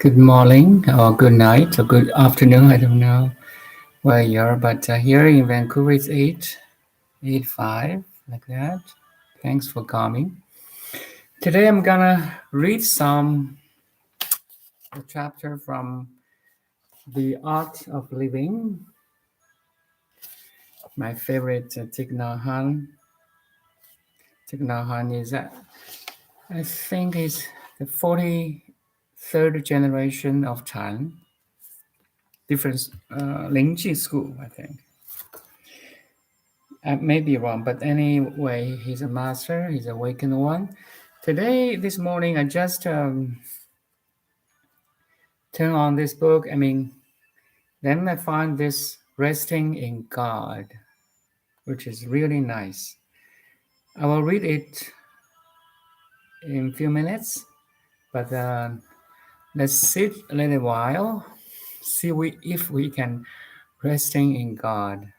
Good morning, or good night, or good afternoon. I don't know where you are, but here in Vancouver it's 8:05, like that. Thanks for coming. Today I'm gonna read a chapter from The Art of Living. My favorite Thich Nhat Hanh. Thich Nhat Hanh is, I think, is the 43rd generation of Chan. Different Lingji school, I think. I may be wrong, but anyway, he's a master, he's an awakened one. This morning, I just turned on this book. Then I found this Resting in God, which is really nice. I will read it in a few minutes, but let's sit a little while, if we can resting in God.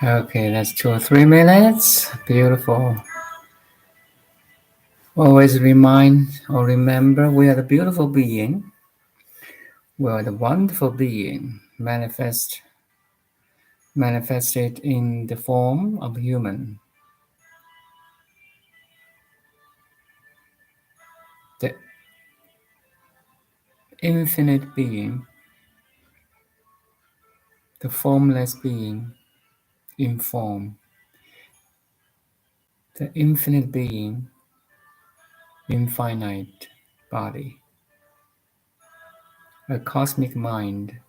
Okay, that's 2 or 3 minutes. Beautiful. Always remember we are the beautiful being Well, the wonderful being manifested in the form of human, the infinite being, the formless being in form, the infinite being in finite body, a cosmic mind,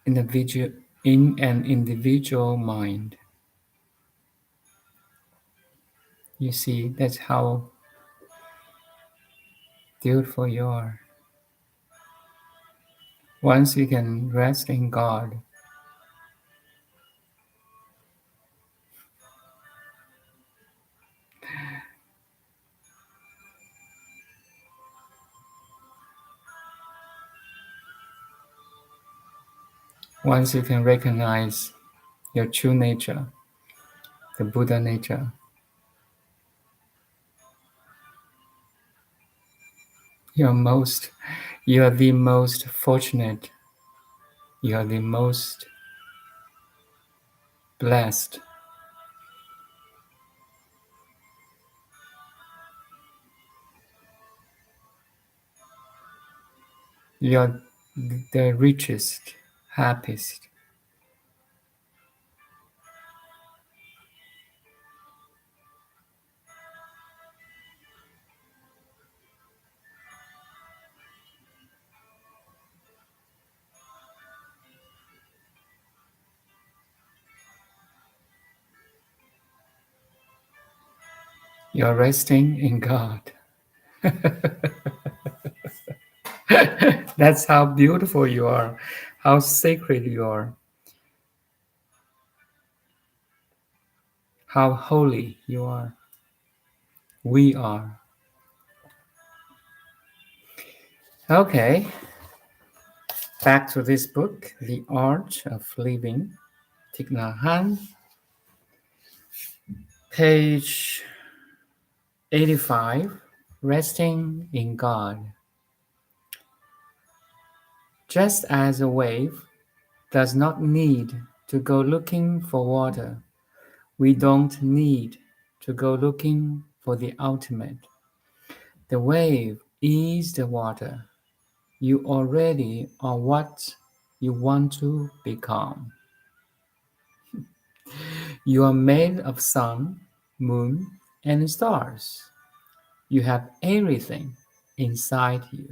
individual in an individual mind. You see, that's how beautiful you are. Once you can rest in God, once you can recognize your true nature, the Buddha nature, you're most, you are the most fortunate, you are the most blessed. You are the richest, happiest. You're resting in God. That's how beautiful you are, how sacred you are, how holy you are. We are. Okay, back to this book, The Art of Living, Thich Nhat Hanh, page 85, Resting in God. Just as a wave does not need to go looking for water, we don't need to go looking for the ultimate. The wave is the water. You already are what you want to become. You are made of sun, moon, and stars. You have everything inside you.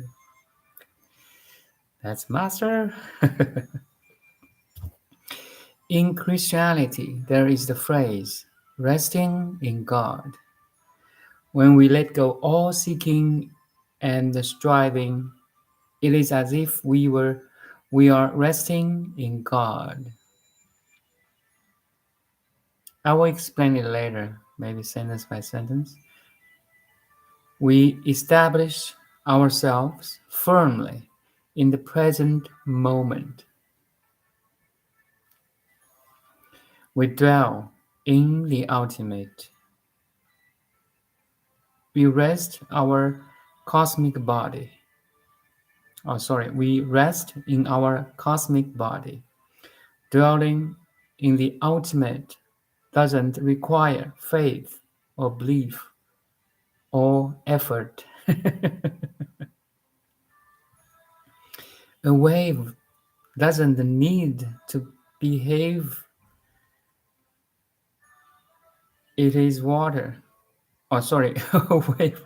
That's Master. In Christianity, there is the phrase, resting in God. When we let go all seeking and striving, it is as if we are resting in God. I will explain it later, maybe sentence by sentence. We establish ourselves firmly in the present moment. We dwell in the ultimate. We rest our cosmic body. We rest in our cosmic body. Dwelling in the ultimate doesn't require faith or belief or effort. A wave doesn't need to behave, it is water. A wave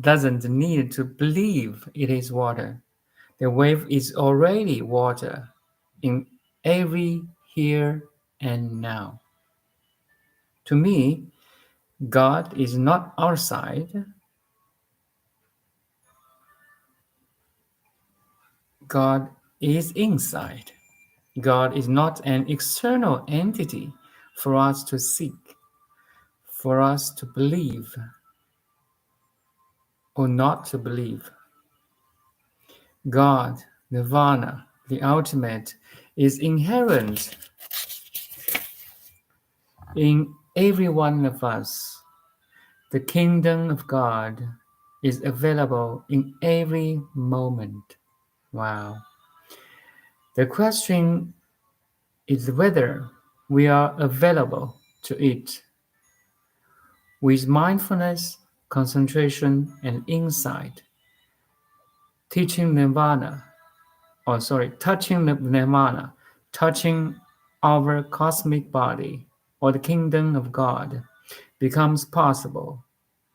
doesn't need to believe it is water. The wave is already water in every here and now. To me, God is not outside, God is inside. God is not an external entity for us to seek, for us to believe or not to believe. God, Nirvana, the ultimate, is inherent in every one of us. The kingdom of God is available in every moment. Wow. The question is whether we are available to it with mindfulness, concentration, and insight, teaching nirvana, touching nirvana, touching our cosmic body or the kingdom of God becomes possible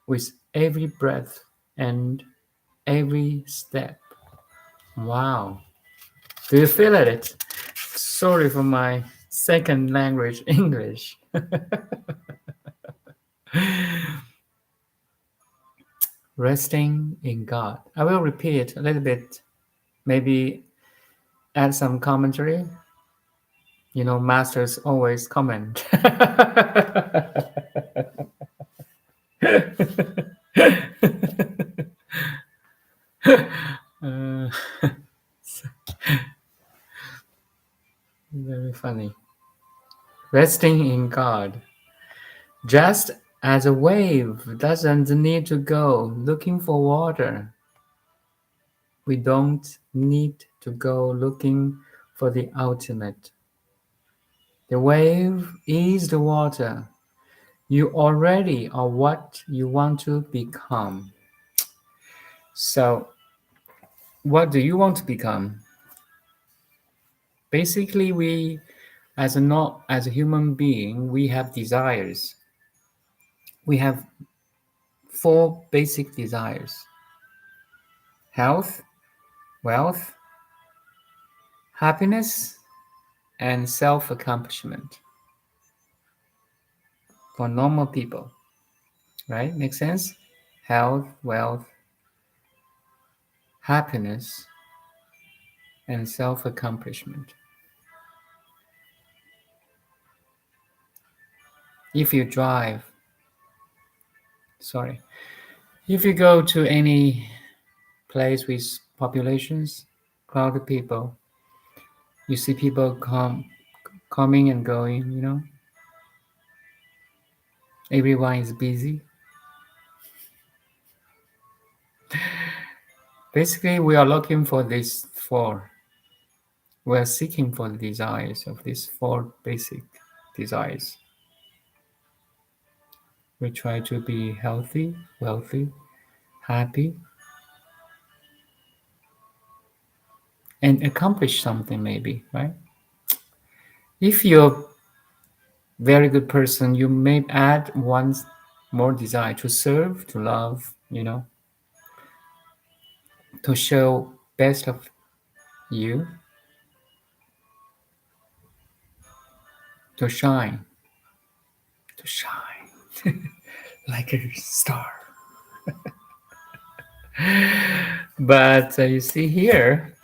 with every breath and every step. Wow. Do you feel it? Sorry for my second language, English. Resting in God. I will repeat a little bit, maybe add some commentary. Masters always comment. uh, very funny. Resting in God. Just as a wave doesn't need to go looking for water, we don't need to go looking for the ultimate. The wave is the water. You already are what you want to become. So, what do you want to become? Basically, we, as a human being, we have desires. We have four basic desires: health, wealth, happiness, and self-accomplishment for normal people, right? Make sense? Health, wealth, happiness, and self-accomplishment. If you drive, sorry, if you go to any place with populations, crowded people, you see people coming and going, everyone is busy. Basically, we are looking for these four. We are seeking for the desires of these four basic desires. We try to be healthy, wealthy, happy, and accomplish something maybe, right? If you're a very good person, you may add one more desire to serve, to love, to show best of you, to shine, to shine like a star. But you see here,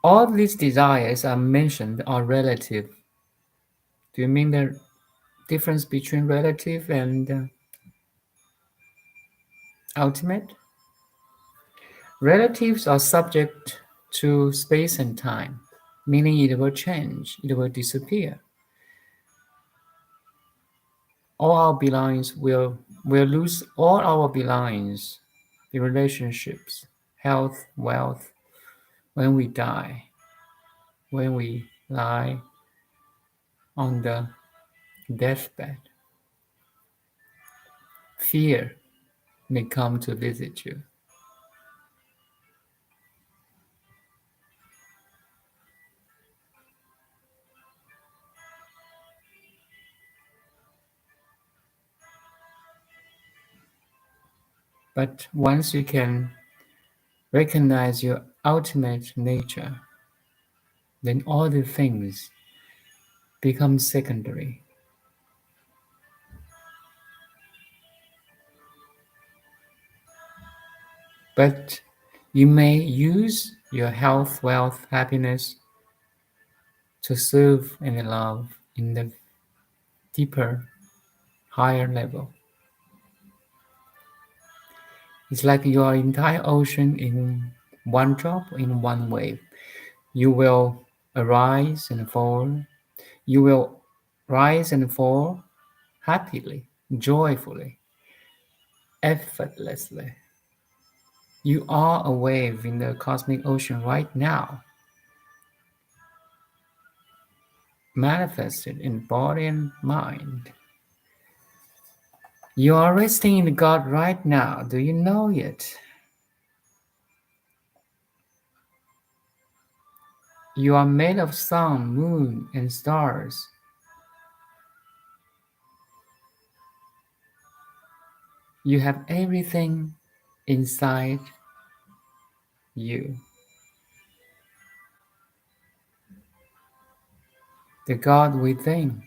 all these desires are mentioned are relative. Do you mean the difference between relative and ultimate? Relatives are subject to space and time, meaning it will change, it will disappear. All our belongings will lose all our belongings, the relationships, health, wealth, when we die, when we lie on the deathbed. Fear may come to visit you. But once you can recognize your ultimate nature, then all the things become secondary. But you may use your health, wealth, happiness to serve and love in the deeper, higher level. It's like your entire ocean in one drop, in one wave. You will arise and fall. You will rise and fall happily, joyfully. effortlessly. You are a wave in the cosmic ocean right now, manifested in body and mind. You are resting in God right now. Do you know it? You are made of sun, moon, and stars. You have everything inside you. The God within.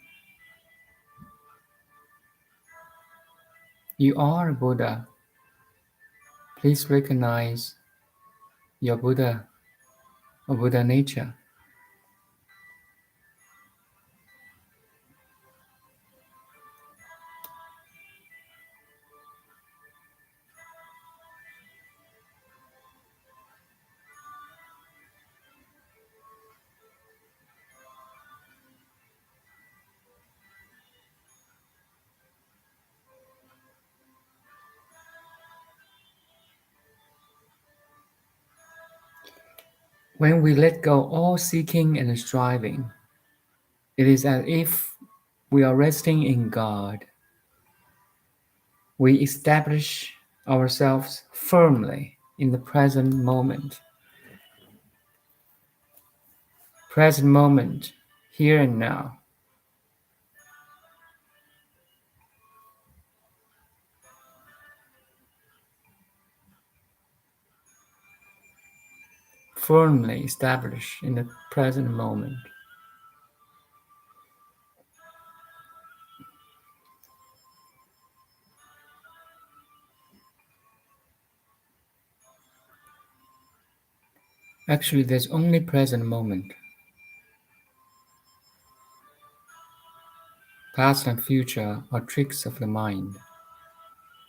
You are a Buddha. Please recognize your Buddha or Buddha nature. When we let go all seeking and striving, it is as if we are resting in God. We establish ourselves firmly in the present moment, here and now. Firmly established in the present moment. Actually, there's only present moment. Past and future are tricks of the mind.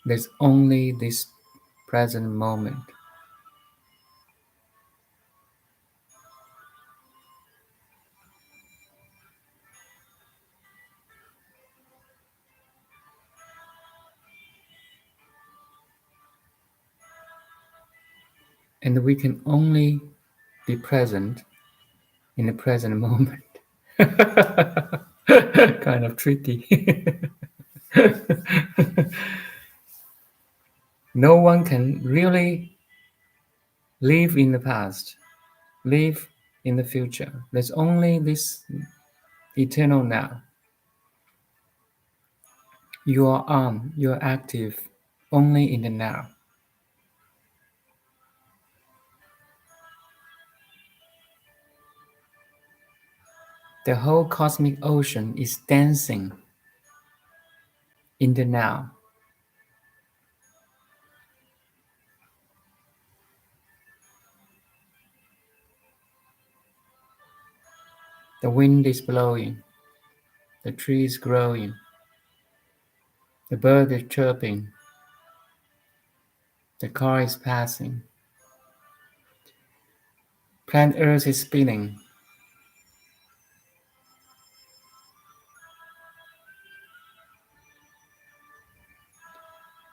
There's only this present moment. And we can only be present in the present moment. Kind of tricky. No one can really live in the past, live in the future. There's only this eternal now. You are on, you are active only in the now. The whole cosmic ocean is dancing in the now. The wind is blowing, the tree is growing, the bird is chirping, the car is passing, planet Earth is spinning.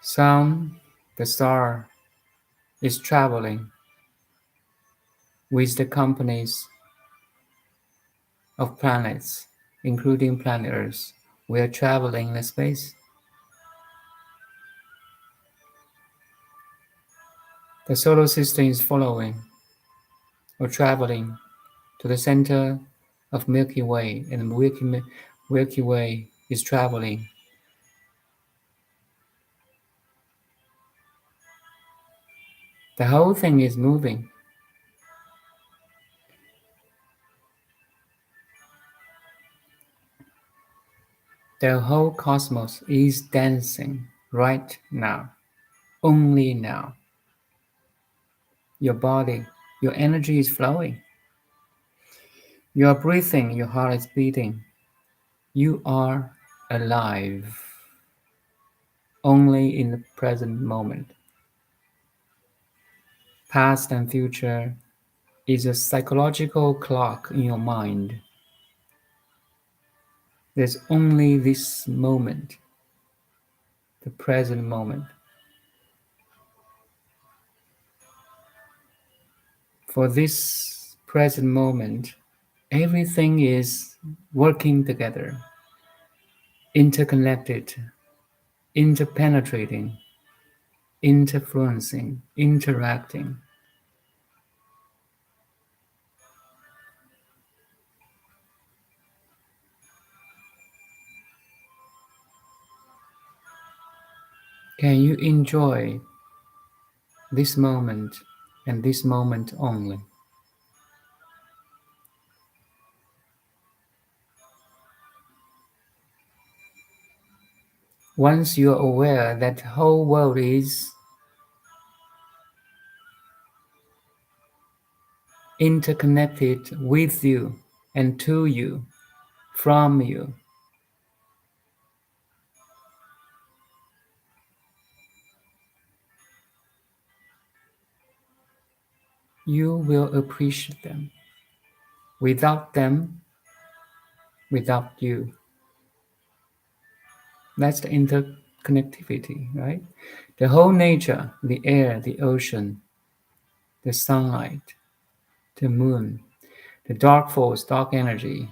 Sun, the star, is traveling with the companies of planets, including planet Earth. We are traveling in space. The solar system is following or traveling to the center of Milky Way, and Milky Way is traveling. The whole thing is moving. The whole cosmos is dancing right now, only now. Your body, your energy is flowing. You are breathing, your heart is beating. You are alive, only in the present moment. Past and future is a psychological clock in your mind. There's only this moment, the present moment. For this present moment, everything is working together, interconnected, interpenetrating, interfluencing, interacting. Can you enjoy this moment and this moment only? Once you are aware that the whole world is interconnected with you and to you, from you, you will appreciate them. Without them, without you. That's the interconnectivity, right? The whole nature, the air, the ocean, the sunlight, the moon, the dark force, dark energy,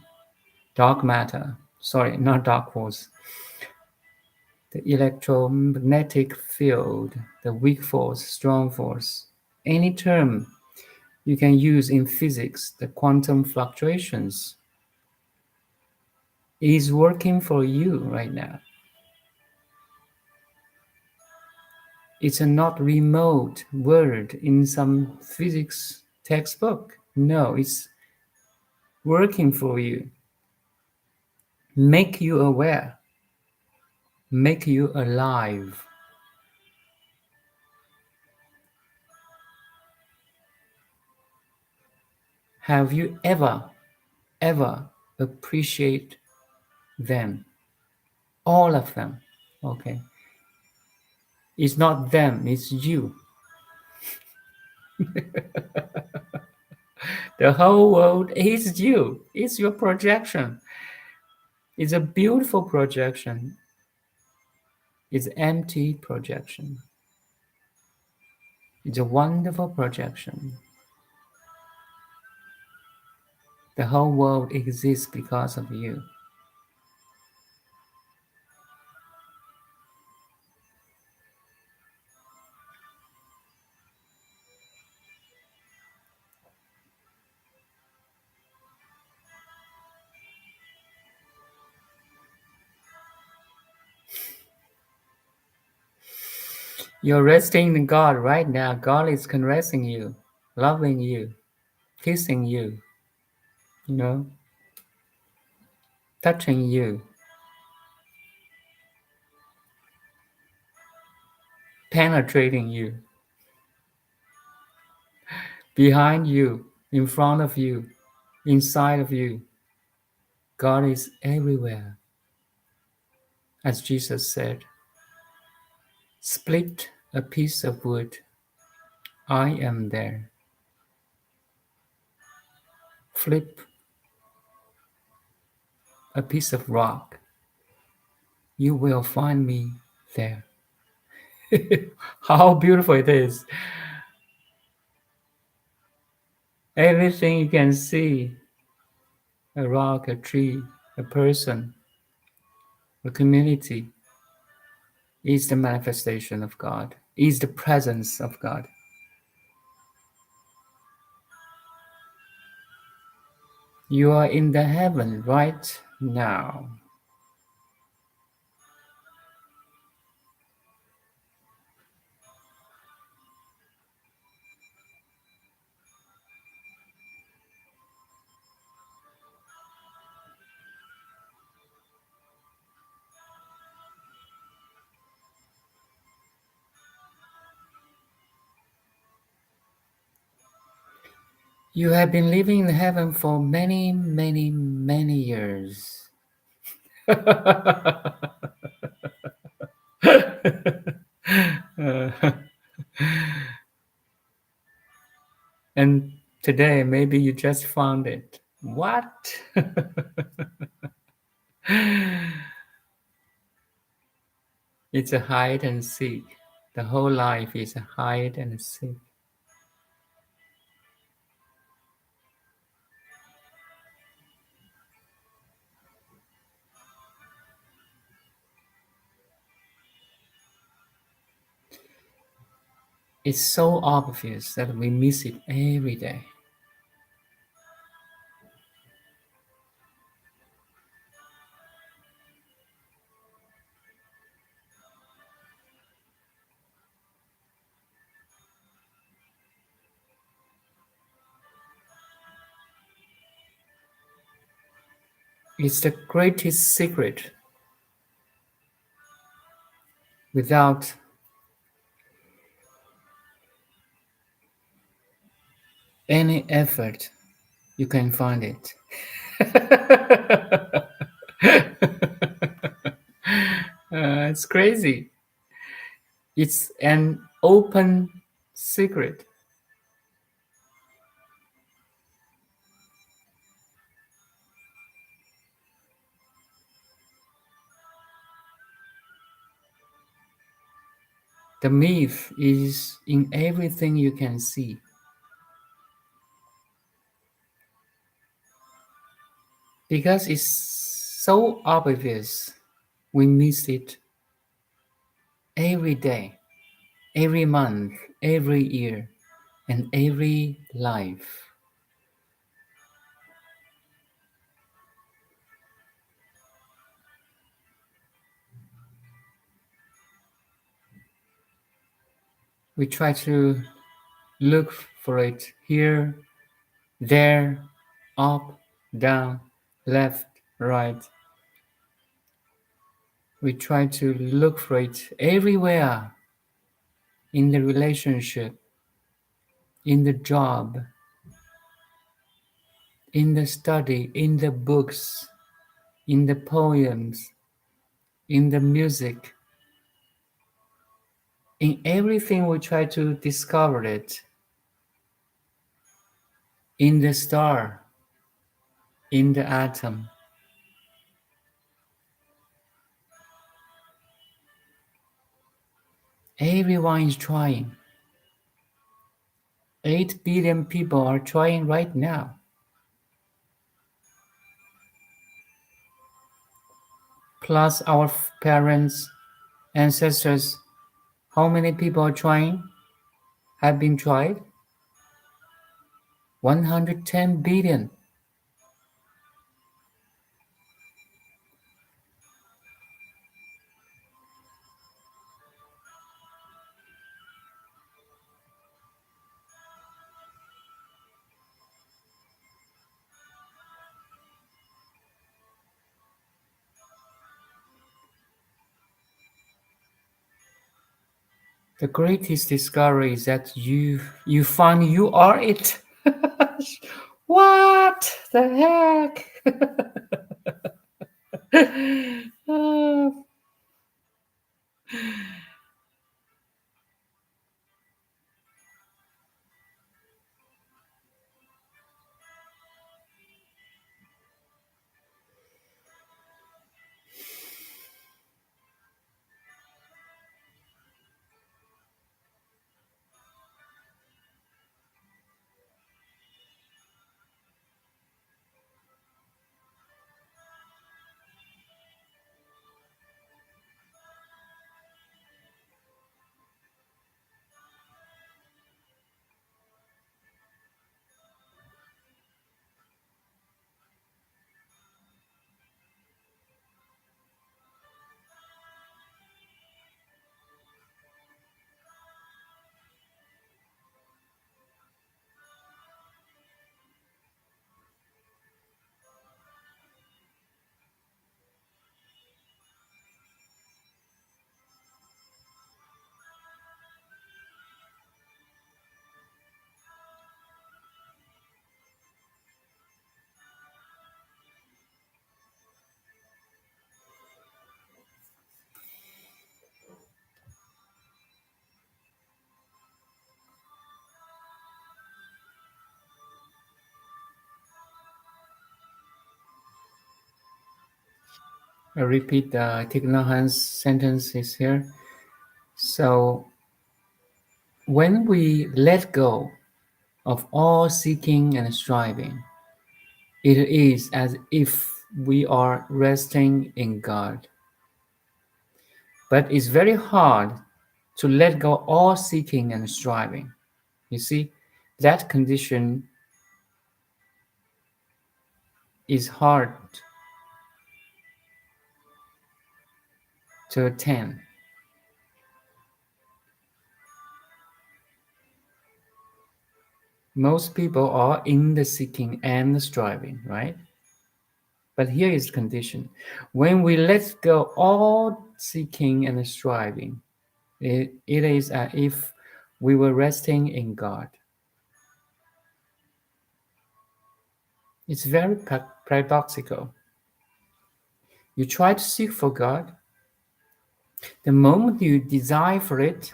dark matter, sorry, not dark force, the electromagnetic field, the weak force, strong force, any term you can use in physics, the quantum fluctuations is working for you right now. It's a not remote word in some physics textbook. No, it's working for you. Make you aware, make you alive. Have you ever appreciate them? All of them. Okay. It's not them, it's you. The whole world is you. It's your projection. It's a beautiful projection. It's empty projection. It's a wonderful projection. The whole world exists because of you. You're resting in God right now. God is caressing you, loving you, kissing you, you know, touching you, penetrating you, behind you, in front of you, inside of you. God is everywhere. As Jesus said, split a piece of wood, I am there. Flip a piece of rock, you will find me there. How beautiful it is. Everything you can see, a rock, a tree, a person, a community, is the manifestation of God, is the presence of God. You are in the heaven right now. You have been living in heaven for many, many, many years. And today, maybe you just found it. What? It's a hide and seek. The whole life is a hide and seek. It's so obvious that we miss it every day. It's the greatest secret. Without any effort, you can find it. It's crazy. It's an open secret. The myth is in everything you can see. Because it's so obvious, we miss it every day, every month, every year, and every life. We try to look for it here, there, up, down, left, right. We try to look for it everywhere, in the relationship, in the job, in the study, in the books, in the poems, in the music. In everything we try to discover it. In the star, in the atom. Everyone is trying. 8 billion people are trying right now. Plus our parents, ancestors. How many people are trying? Have been tried? 110 billion. The greatest discovery is that you find you are it. What the heck? I repeat Thich Nhat Hanh's sentences here. So, when we let go of all seeking and striving, it is as if we are resting in God. But it's very hard to let go all seeking and striving. You see, that condition is hard to attain. Most people are in the seeking and the striving, right? But here is the condition. When we let go all seeking and striving, it is as if we were resting in God. It's very paradoxical. You try to seek for God. The moment you desire for it,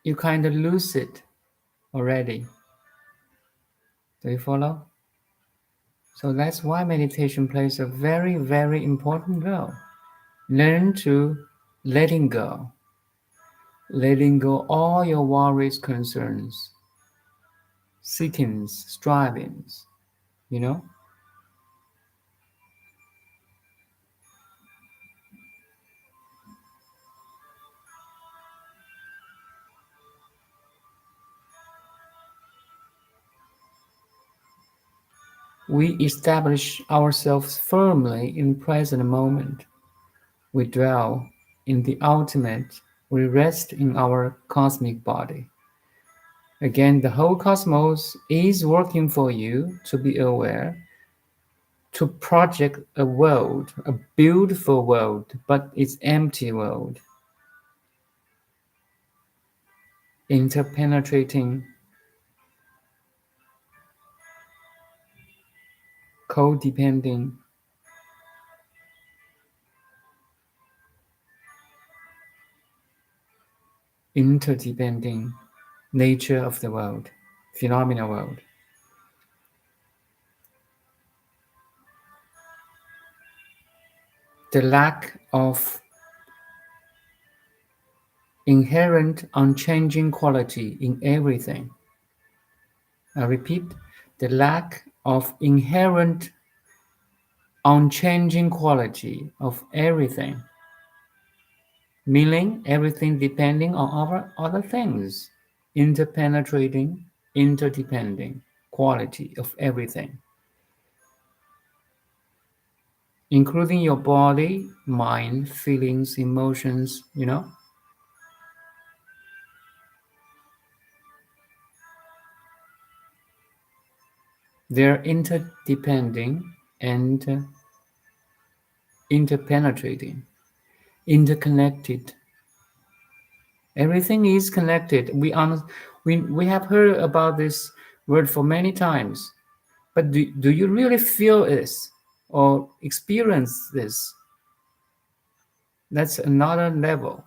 you kind of lose it already. Do you follow? So that's why meditation plays a very, very important role. Learn to letting go all your worries, concerns, seekings, strivings, you know? We establish ourselves firmly in present moment. We dwell in the ultimate. We rest in our cosmic body. Again, the whole cosmos is working for you to be aware, to project a world, a beautiful world, but it's empty world, interpenetrating, codepending, interdepending nature of the world, phenomena world. The lack of inherent unchanging quality in everything. I repeat, the lack of inherent unchanging quality of everything, meaning everything depending on other things, interpenetrating, interdepending quality of everything, including your body, mind, feelings, emotions, they're interdepending and interpenetrating, interconnected. Everything is connected. We have heard about this word for many times, but do you really feel this or experience this? That's another level.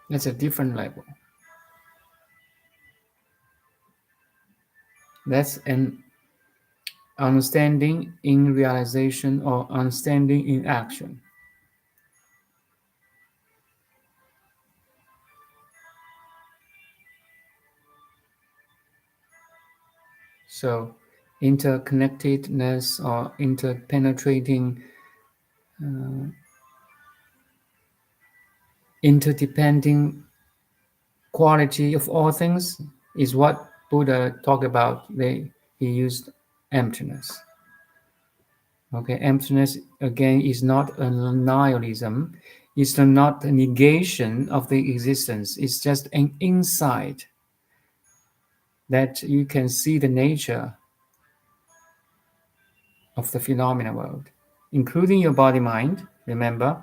That's a different level. That's an understanding in realization or understanding in action. So, interconnectedness or interpenetrating, uh, interdepending quality of all things is what Buddha talked about. He used emptiness. Okay, emptiness again is not a nihilism. It's not a negation of the existence. It's just an insight that you can see the nature of the phenomena world, including your body mind. Remember,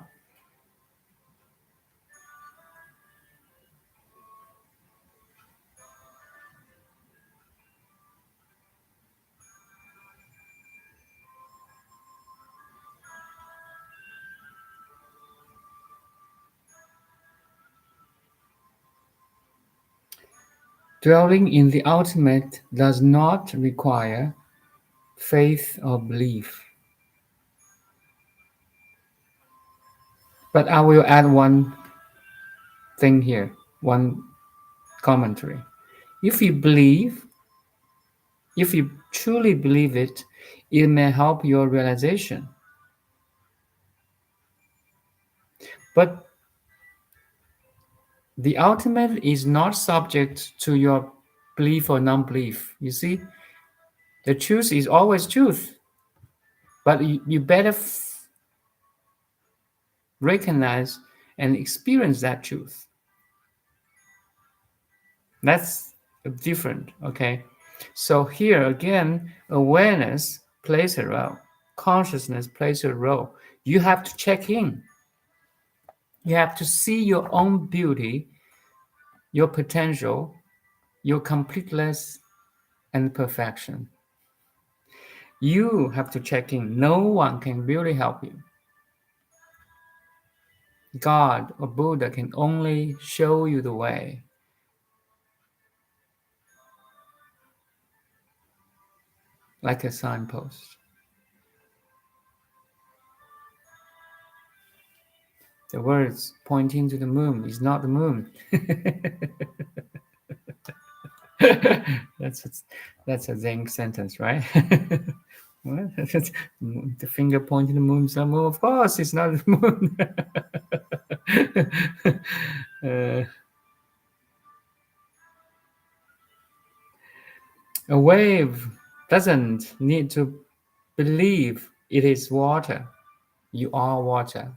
dwelling in the ultimate does not require faith or belief. But I will add one thing here. one commentary. If you believe, if you truly believe it, it may help your realization. But the ultimate is not subject to your belief or non-belief. You see, the truth is always truth, but you better recognize and experience that truth. That's different, okay? So here again, awareness plays a role. Consciousness plays a role. You have to check in. You have to see your own beauty, your potential, your completeness and perfection. You have to check in. No one can really help you. God or Buddha can only show you the way. Like a signpost. The words pointing to the moon is not the moon. that's a, that's a Zen sentence, right? What? The finger pointing the moon is not the moon. Of course, it's not the moon. A wave doesn't need to believe it is water. You are water.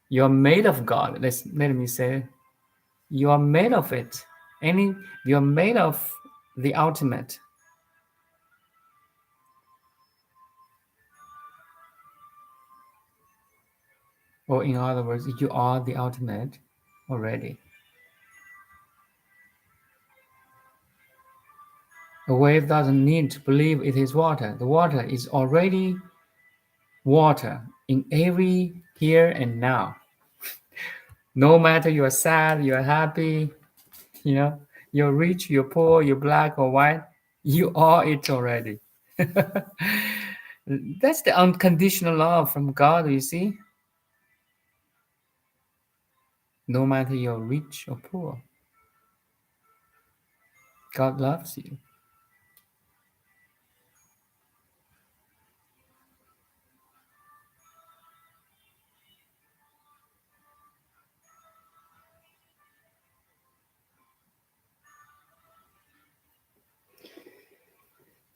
You're made of God. Let me say, you are made of it. You're made of the ultimate. Or in other words, you are the ultimate already. A wave doesn't need to believe it is water. The water is already water in every here and now. No matter you're sad, you're happy, you know, you're rich, you're poor, you're black or white, you are it already. That's the unconditional love from God, you see. No matter you're rich or poor, God loves you.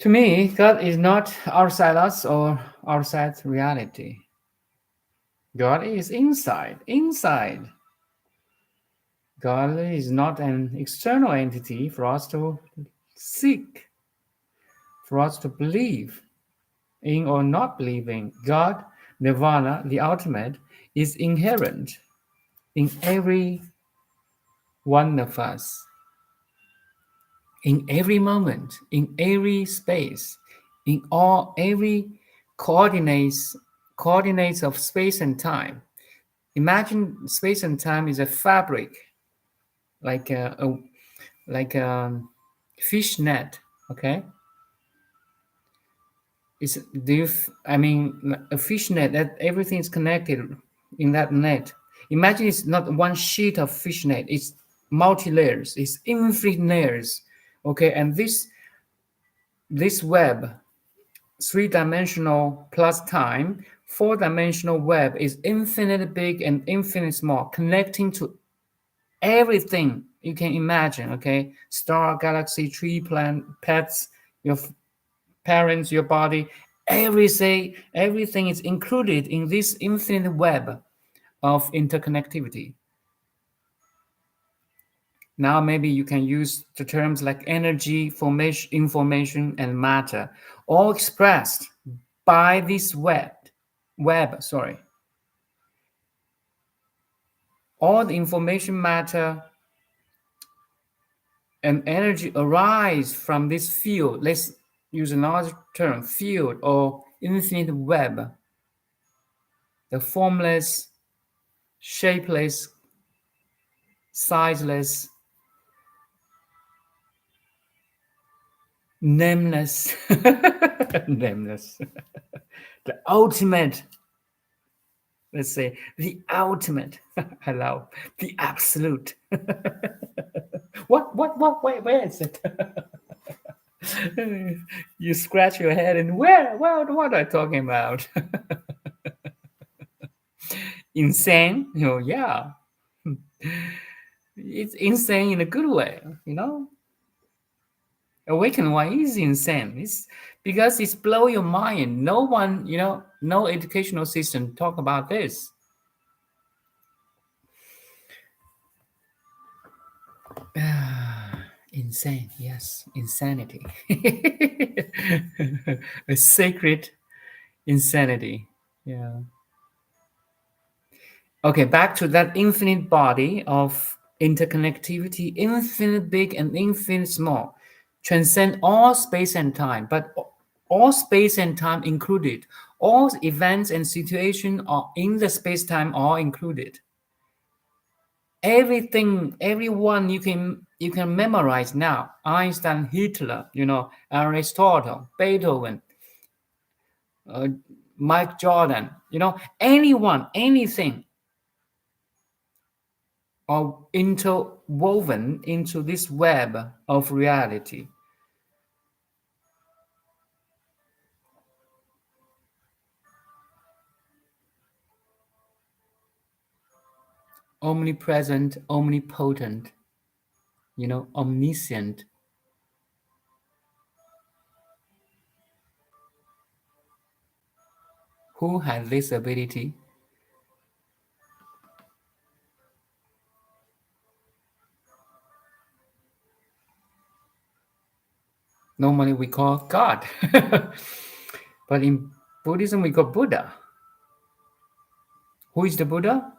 To me, God is not outside us or outside reality. God is inside, inside. God is not an external entity for us to seek, for us to believe in or not believing. God, Nirvana, the ultimate, is inherent in every one of us, in every moment, in every space, in every coordinates of space and time. Imagine space and time is a fabric, like a fish net. Okay, it's do you? I mean, a fish net that everything is connected in that net. Imagine it's not one sheet of fish net. It's multi layers. It's infinite layers. Okay, and this web, three-dimensional plus time, four-dimensional web is infinite big and infinite small, connecting to everything you can imagine. Okay, star, galaxy, tree, plant, pets, your parents, your body, everything is included in this infinite web of interconnectivity. Now maybe you can use the terms like energy, formation, information, and matter, all expressed by this web. All the information, matter, and energy arise from this field. Let's use another term, field or infinite web. The formless, shapeless, sizeless, nameless, nameless, the ultimate let's say the ultimate. I love the absolute. What? Wait, where is it? You scratch your head and where? What are you talking about? Insane? Yeah. It's insane in a good way. Awaken why is insane. It's because it's blow your mind. No one, no educational system talk about this. Insane, yes, insanity. A sacred insanity. Yeah. Okay, back to that infinite body of interconnectivity, infinite big and infinite small, transcend all space and time, but all space and time included. All events and situations are in the space time are included. Everything, everyone you can memorize now. Einstein, Hitler, Aristotle, Beethoven, uh, Mike Jordan, anyone, anything are interwoven into this web of reality. Omnipresent, omnipotent, omniscient. Who has this ability? Normally we call God. But in Buddhism we call Buddha. Who is the Buddha?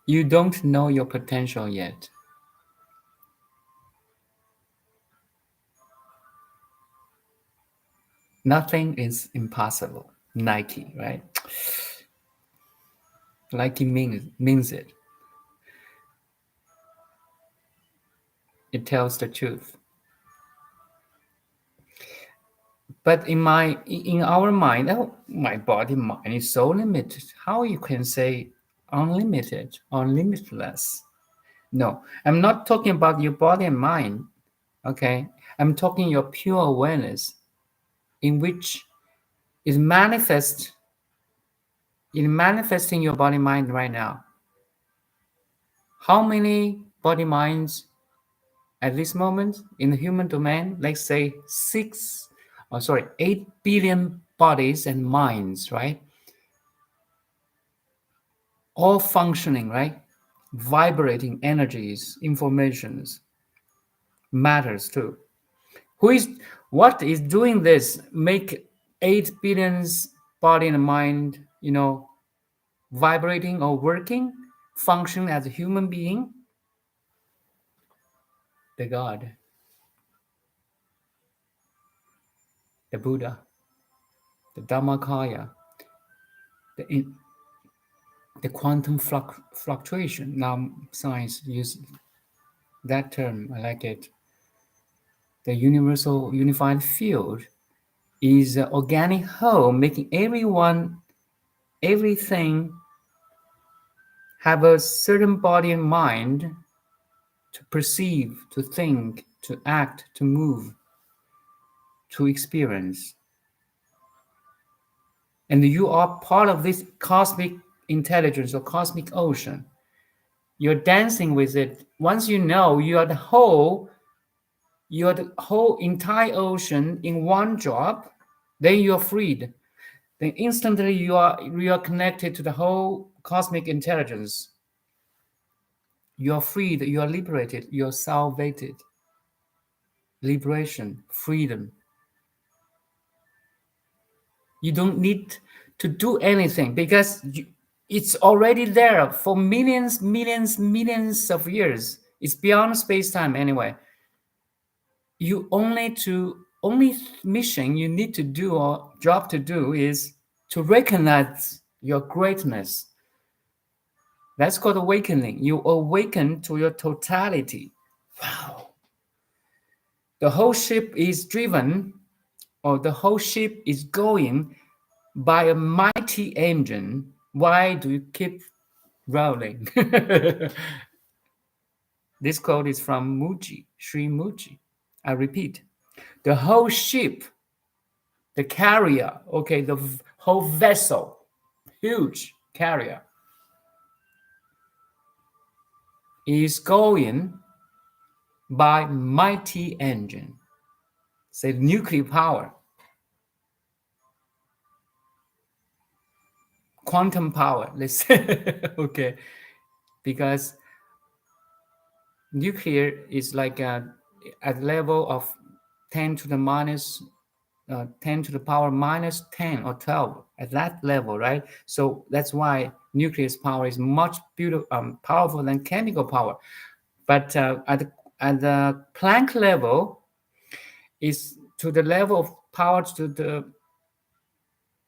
You don't know your potential yet. Nothing is impossible. Nike, right? Nike means it. It tells the truth. But in our mind, oh, my body mind is so limited. How you can say unlimited or limitless? No, I'm not talking about your body and mind. Okay, I'm talking your pure awareness, in which is manifesting your body mind right now. How many body minds at this moment in the human domain? Let's say 8 billion bodies and minds, right? All functioning, right? Vibrating energies, informations, matters too. What is doing this? Make 8 billions body and mind, vibrating or working, function as a human being? The God, the Buddha, the Dhammakaya, the, the quantum fluctuation. Now science uses that term. I like it. The universal unified field is an organic whole, making everything have a certain body and mind to perceive, to think, to act, to move, to experience. And you are part of this cosmic intelligence or cosmic ocean. You're dancing with it. Once you know you're the whole entire ocean in one drop, then you're freed. Then instantly you are connected to the whole cosmic intelligence. You are freed, you are liberated, you are salvated. Liberation, freedom. You don't need to do anything because it's already there for millions of years. It's beyond space-time anyway. You only to only mission you need to do or job to do is to recognize your greatness. That's called awakening. You awaken to your totality. Wow. The whole ship is driven, or the whole ship is going by a mighty engine. Why do you keep rolling? This quote is from Muji, Sri Muji. I repeat, the whole ship, the carrier, okay, the whole vessel, huge carrier, is going by mighty engine, say nuclear power, quantum power, let's say, okay, because nuclear is like at level of 10 to the minus 10 to the power minus 10 or 12 at that level, right? So that's why nuclear power is much powerful than chemical power. But at the Planck level is to the level of power to the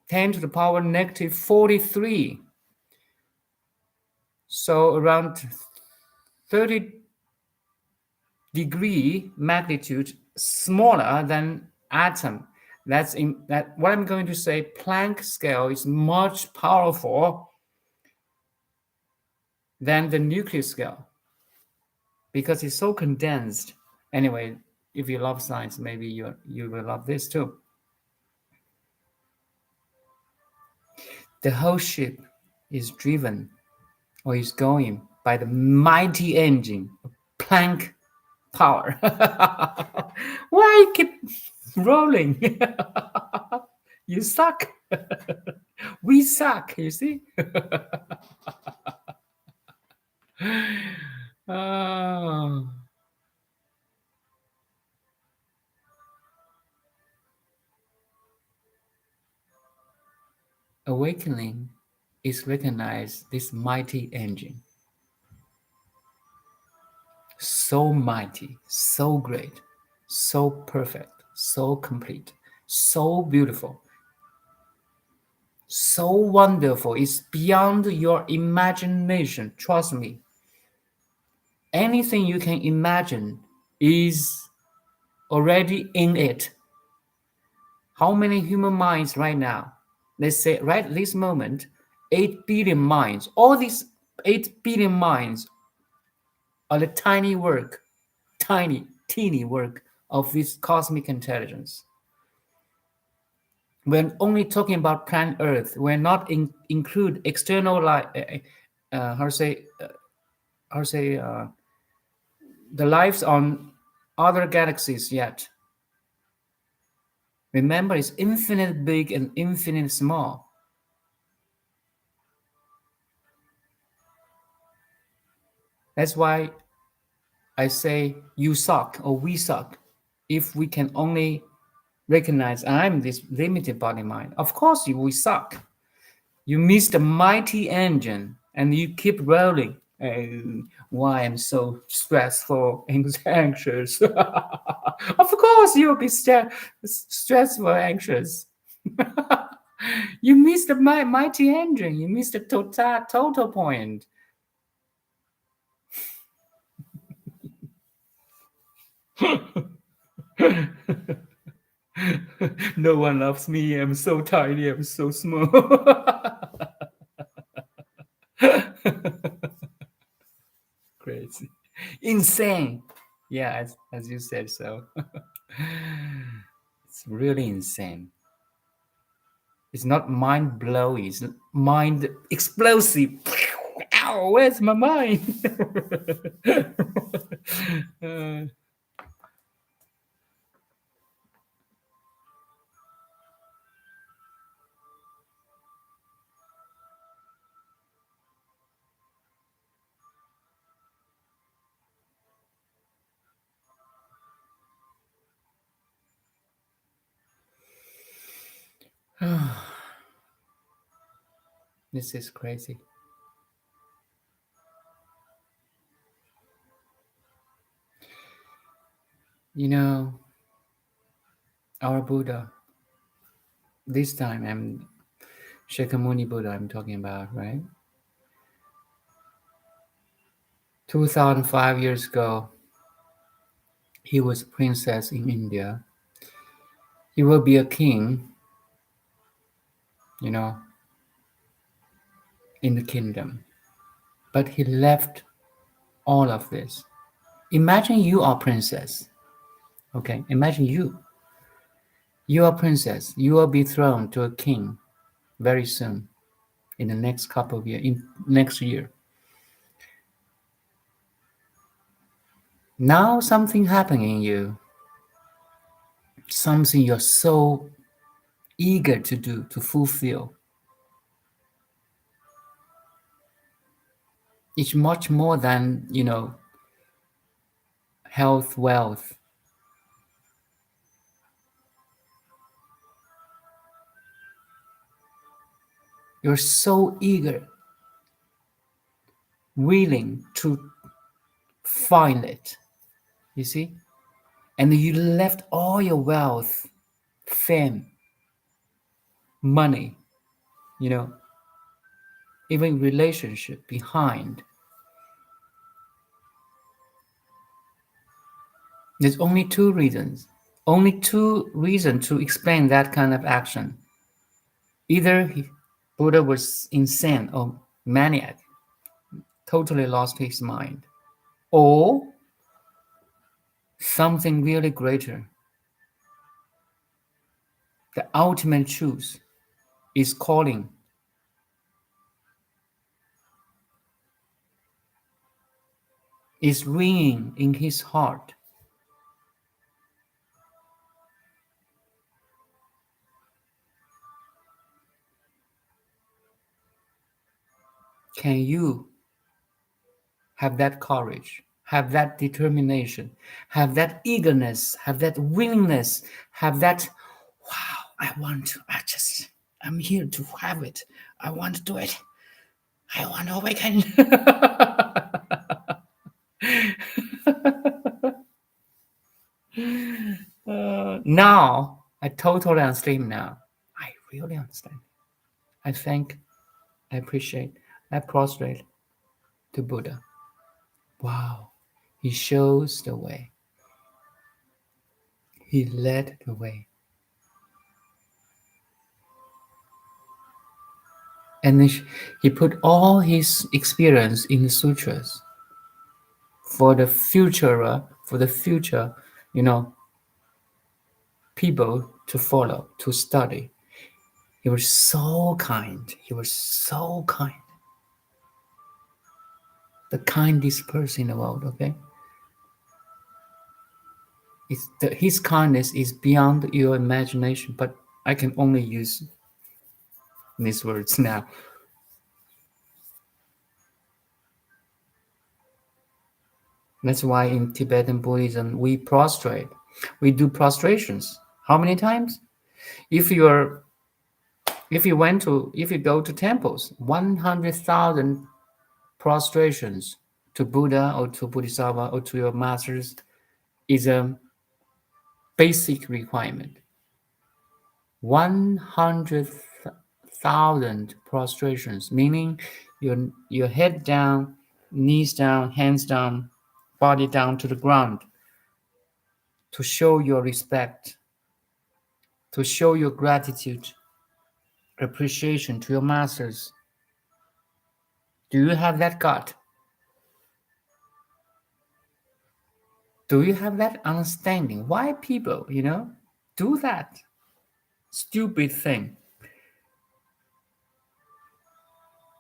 10 to the power negative 43. So around 30 degree magnitude smaller than atom. That's in that what I'm going to say. Planck scale is much powerful than the nuclear scale because it's so condensed. Anyway, if you love science, maybe you will love this too. The whole ship is driven or is going by the mighty engine of Planck power. Why keep rolling? You suck. We suck, you see? Oh. Awakening is recognize this mighty engine. So mighty, so great, so perfect, so complete, so beautiful, so wonderful. It's beyond your imagination. Trust me. Anything you can imagine is already in it. How many human minds right now? Let's say right this moment, 8 billion minds. All these 8 billion minds are the teeny work of this cosmic intelligence. We're only talking about planet Earth. We're not include external life. How to say the lives on other galaxies yet. Remember, it's infinite big and infinite small. That's why I say you suck or we suck if we can only recognize I'm this limited body mind. Of course, we suck. You miss the mighty engine and you keep rolling. Why I'm so stressful and anxious. Of course, you'll be stressful and anxious. You miss the mighty engine. You miss the total point. No one loves me. I'm so tiny. I'm so small. Crazy. Insane. Yeah, as you said so. It's really insane. It's not mind blowing, it's mind explosive. Ow, where's my mind? This is crazy. You know, our Buddha, this time I'm Shakyamuni Buddha I'm talking about, right? 2005 years ago, he was a princess in India. He will be a king, you know, in the kingdom. But he left all of this. Imagine you are princess. Okay, imagine you. You are princess. You will be thrown to a king very soon, in the next couple of years, in next year. Now something happening in you, something you're so eager to do, to fulfill. It's much more than, health, wealth. You're so eager, willing to find it, you see? And you left all your wealth, fame, money, you know, even relationship behind. There's only two reasons to explain that kind of action. Either Buddha was insane or maniac, totally lost his mind, or something really greater. The ultimate truth is calling, is ringing in his heart. Can you have that courage, have that determination, have that eagerness, have that willingness, have that, wow, I'm here to have it. I want to do it. I want to awaken. Now, I totally understand now. I really understand. I thank, I appreciate, I prostrate to Buddha. Wow, he shows the way. He led the way. And he put all his experience in the sutras for the future, you know, people to follow, to study. He was so kind. He was so kind. The kindest person in the world, okay? His kindness is beyond your imagination, but I can only use these words now. That's why in Tibetan Buddhism we prostrate. We do prostrations. How many times? If you go to temples, 100,000 prostrations to Buddha or to Bodhisattva or to your masters is a basic requirement. 100,000 prostrations, meaning your head down, knees down, hands down, body down to the ground, to show your respect, to show your gratitude, appreciation to your masters. Do you have that gut? Do you have that understanding? Why people, do that stupid thing?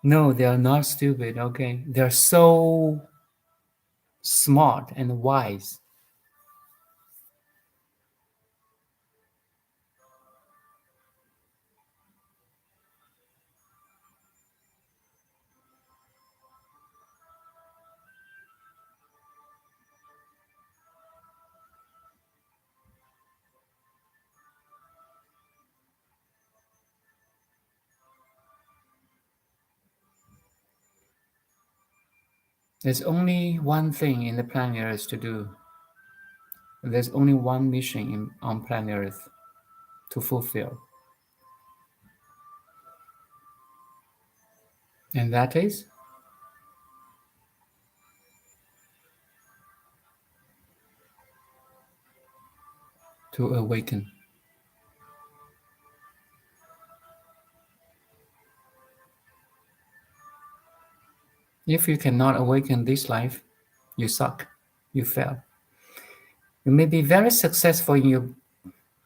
No, they are not stupid, okay? They're so smart and wise. There's only one thing in the planet Earth to do. There's only one mission on planet Earth. to fulfill. And that is to awaken. If you cannot awaken this life, you suck. You fail. You may be very successful in your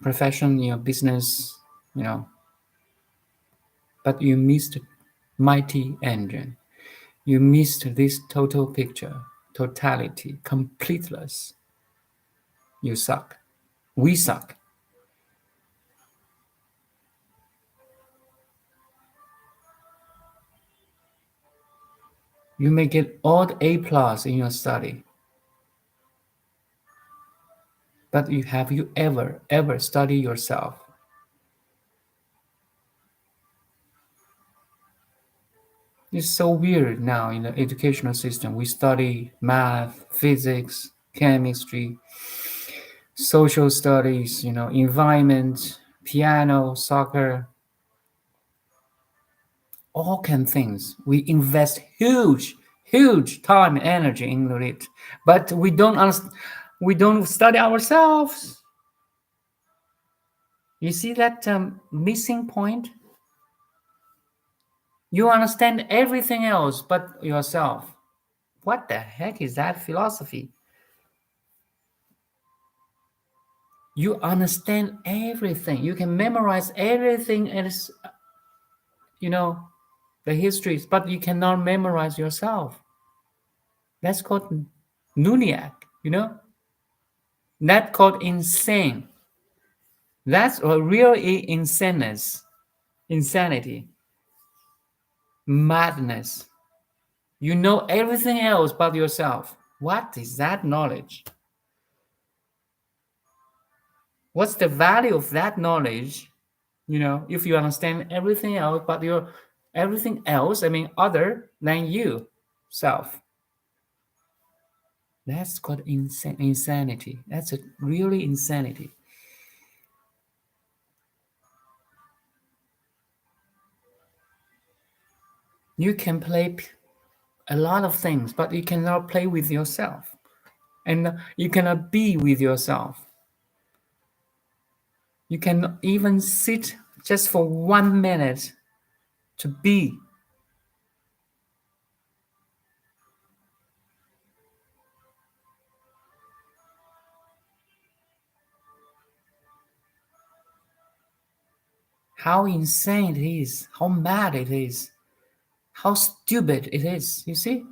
profession, in your business, you know, but you missed mighty engine. You missed this total picture, totality, completeness. You suck. We suck. You may get all the A plus in your study, but have you ever studied yourself? It's so weird now in the educational system. We study math, physics, chemistry, social studies, environment, piano, soccer, all kind of things. We invest huge time and energy into it, but we don't study ourselves. You see that missing point? You understand everything else but yourself. What the heck is that philosophy? You understand everything. You can memorize everything else, you know, the histories, but you cannot memorize yourself. That's called Nuniac. That's called insane. That's a real insanity, madness. You know everything else but yourself. What is that knowledge? What's the value of that knowledge? If you understand everything else but your everything else, I mean, other than you, self. That's called insanity. That's a really insanity. You can play a lot of things, but you cannot play with yourself. And you cannot be with yourself. You can even sit just for 1 minute to be. How insane it is, how mad it is, how stupid it is, you see?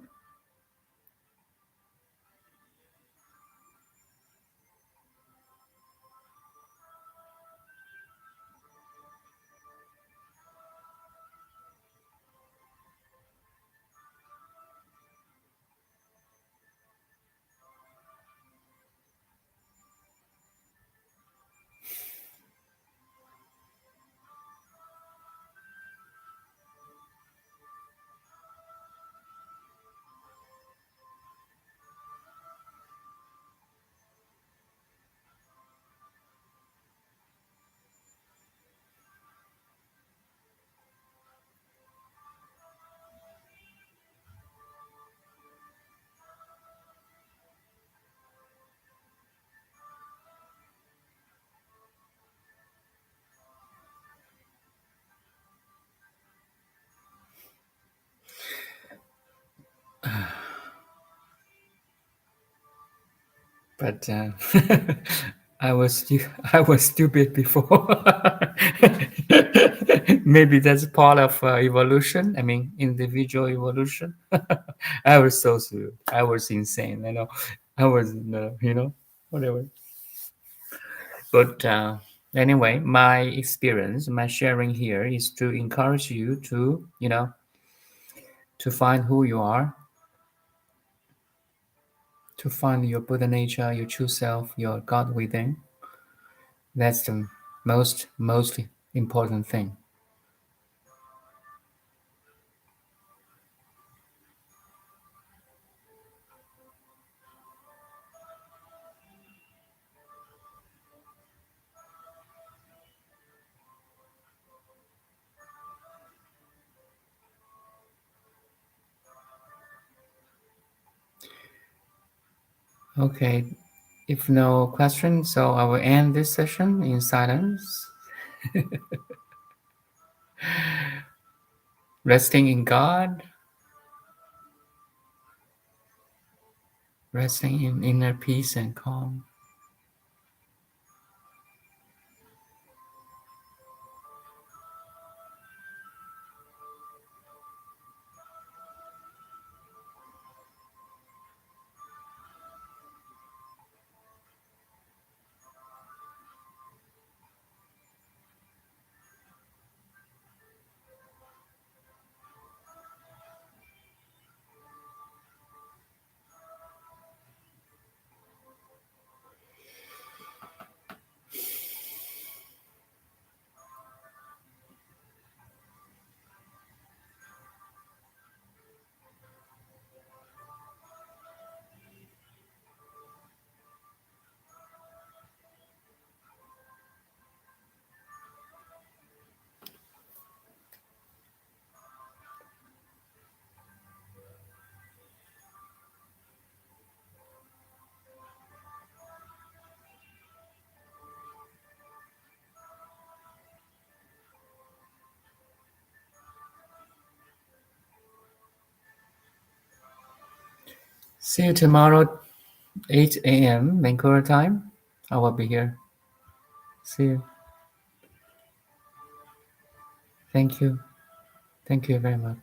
But I was stupid before. Maybe that's part of evolution. I mean, individual evolution. I was so stupid. I was insane. I was, whatever. But anyway, my experience, my sharing here is to encourage you to, to find who you are, to find your Buddha nature, your true self, your God within. That's the most important thing. Okay, if no questions, so I will end this session in silence, resting in God, resting in inner peace and calm. See you tomorrow, 8 a.m. Vancouver time. I will be here. See you. Thank you. Thank you very much.